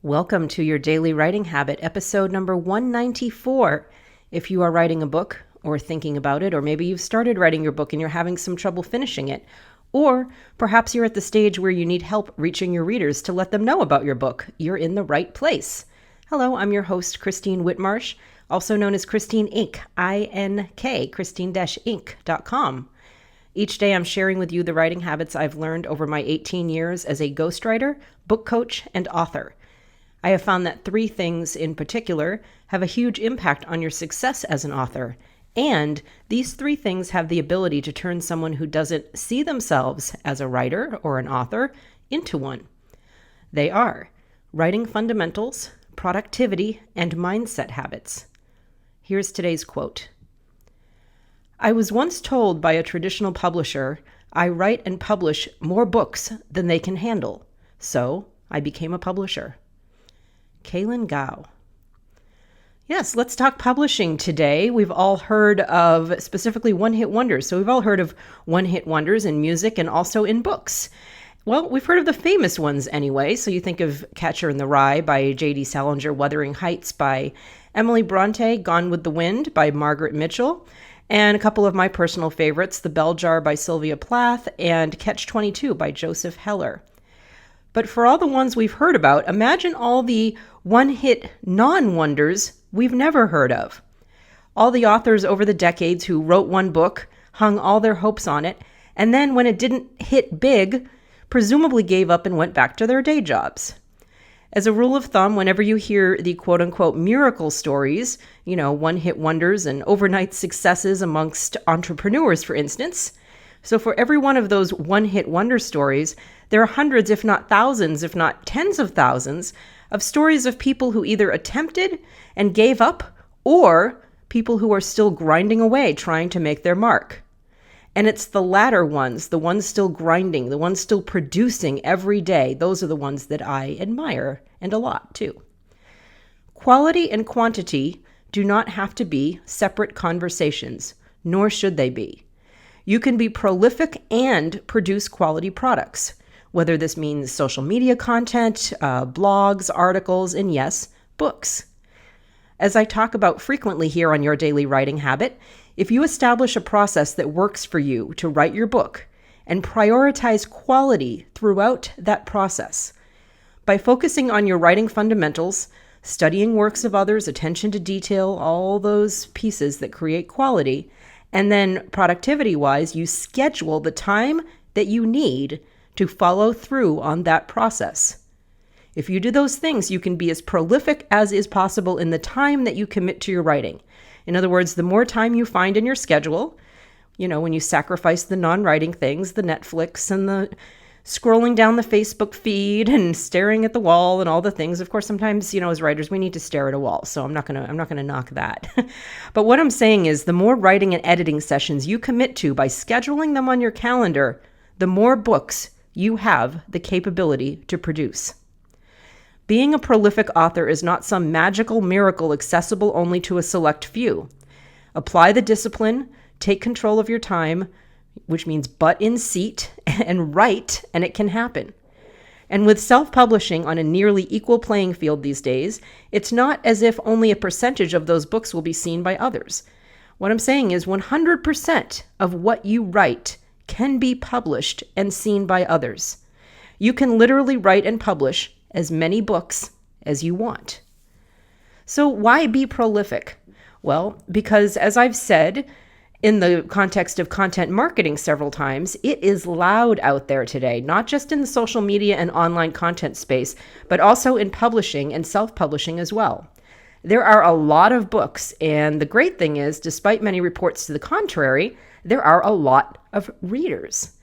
Welcome to your Daily Writing Habit, episode number 194. If you are writing a book or thinking about it, or maybe you've started writing your book and you're having some trouble finishing it, or perhaps you're at the stage where you need help reaching your readers to let them know about your book, you're in the right place. Hello, I'm your host, Christine Whitmarsh, also known as Christine Inc., I-N-K, christine-inc.com. Each day I'm sharing with you the writing habits I've learned over my 18 years as a ghostwriter, book coach, and author. I have found that three things in particular have a huge impact on your success as an author. And these three things have the ability to turn someone who doesn't see themselves as a writer or an author into one. They are writing fundamentals, productivity, and mindset habits. Here's today's quote. I was once told by a traditional publisher, I write and publish more books than they can handle. So I became a publisher. Kaylin Gao. Yes, let's talk publishing today. We've all heard of specifically one-hit wonders. So we've all heard of one-hit wonders in music and also in books. Well, we've heard of the famous ones anyway. So you think of Catcher in the Rye by J.D. Salinger, Wuthering Heights by Emily Bronte, Gone with the Wind by Margaret Mitchell, and a couple of my personal favorites, The Bell Jar by Sylvia Plath and Catch-22 by Joseph Heller. But for all the ones we've heard about, imagine all the one-hit non-wonders we've never heard of. All the authors over the decades who wrote one book, hung all their hopes on it, and then when it didn't hit big, presumably gave up and went back to their day jobs. As a rule of thumb, whenever you hear the quote-unquote miracle stories, one-hit wonders and overnight successes amongst entrepreneurs, for instance, so for every one of those one-hit wonder stories, there are hundreds, if not thousands, if not tens of thousands, of stories of people who either attempted and gave up, or people who are still grinding away trying to make their mark. And it's the latter ones, the ones still grinding, the ones still producing every day, those are the ones that I admire, and a lot too. Quality and quantity do not have to be separate conversations, nor should they be. You can be prolific and produce quality products, whether this means social media content, blogs, articles, and yes, books. As I talk about frequently here on Your Daily Writing Habit, if you establish a process that works for you to write your book and prioritize quality throughout that process, by focusing on your writing fundamentals, studying works of others, attention to detail, all those pieces that create quality, and then productivity-wise, you schedule the time that you need to follow through on that process. If you do those things, you can be as prolific as is possible in the time that you commit to your writing. In other words, the more time you find in your schedule, when you sacrifice the non-writing things, the Netflix and the scrolling down the Facebook feed and staring at the wall and all the things. Of course, sometimes, as writers, we need to stare at a wall. So I'm not going to knock that. But what I'm saying is the more writing and editing sessions you commit to by scheduling them on your calendar, the more books you have the capability to produce. Being a prolific author is not some magical miracle accessible only to a select few. Apply the discipline, take control of your time, which means butt in seat, and write, and it can happen. And with self-publishing on a nearly equal playing field these days, it's not as if only a percentage of those books will be seen by others. What I'm saying is 100% of what you write can be published and seen by others. You can literally write and publish as many books as you want. So why be prolific? Well, because as I've said, in the context of content marketing several times, it is loud out there today, not just in the social media and online content space, but also in publishing and self-publishing as well. There are a lot of books, and the great thing is, despite many reports to the contrary, there are a lot of readers.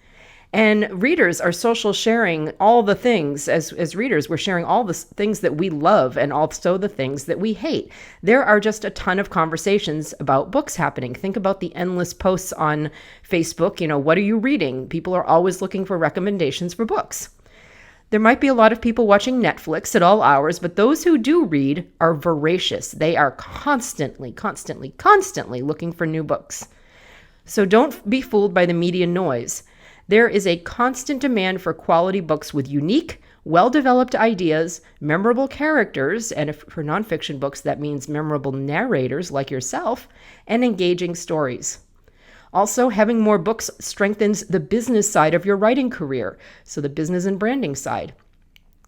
And readers are social sharing all the things. As readers, we're sharing all the things that we love and also the things that we hate. There are just a ton of conversations about books happening. Think about the endless posts on Facebook. What are you reading? People are always looking for recommendations for books. There might be a lot of people watching Netflix at all hours, but those who do read are voracious. They are constantly looking for new books. So don't be fooled by the media noise. There is a constant demand for quality books with unique, well-developed ideas, memorable characters, and if for nonfiction books, that means memorable narrators like yourself, and engaging stories. Also, having more books strengthens the business side of your writing career, so the business and branding side.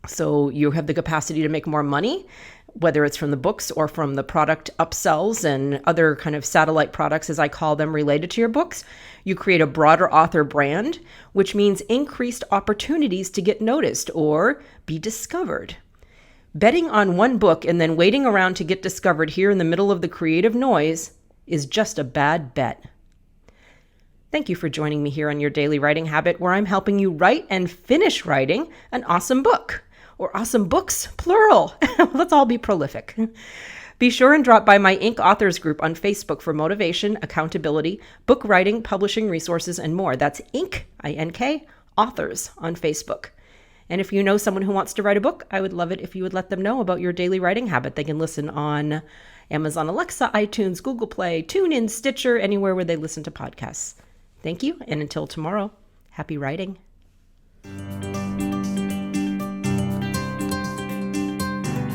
So you have the capacity to make more money, whether it's from the books or from the product upsells and other kind of satellite products, as I call them, related to your books. You create a broader author brand, which means increased opportunities to get noticed or be discovered. Betting on one book and then waiting around to get discovered here in the middle of the creative noise is just a bad bet. Thank you for joining me here on Your Daily Writing Habit, where I'm helping you write and finish writing an awesome book. Or awesome books, plural. Let's all be prolific. Be sure and drop by my Inc. Authors group on Facebook for motivation, accountability, book writing, publishing resources, and more. That's Inc., I-N-K, Authors on Facebook. And if you know someone who wants to write a book, I would love it if you would let them know about Your Daily Writing Habit. They can listen on Amazon Alexa, iTunes, Google Play, TuneIn, Stitcher, anywhere where they listen to podcasts. Thank you, and until tomorrow, happy writing.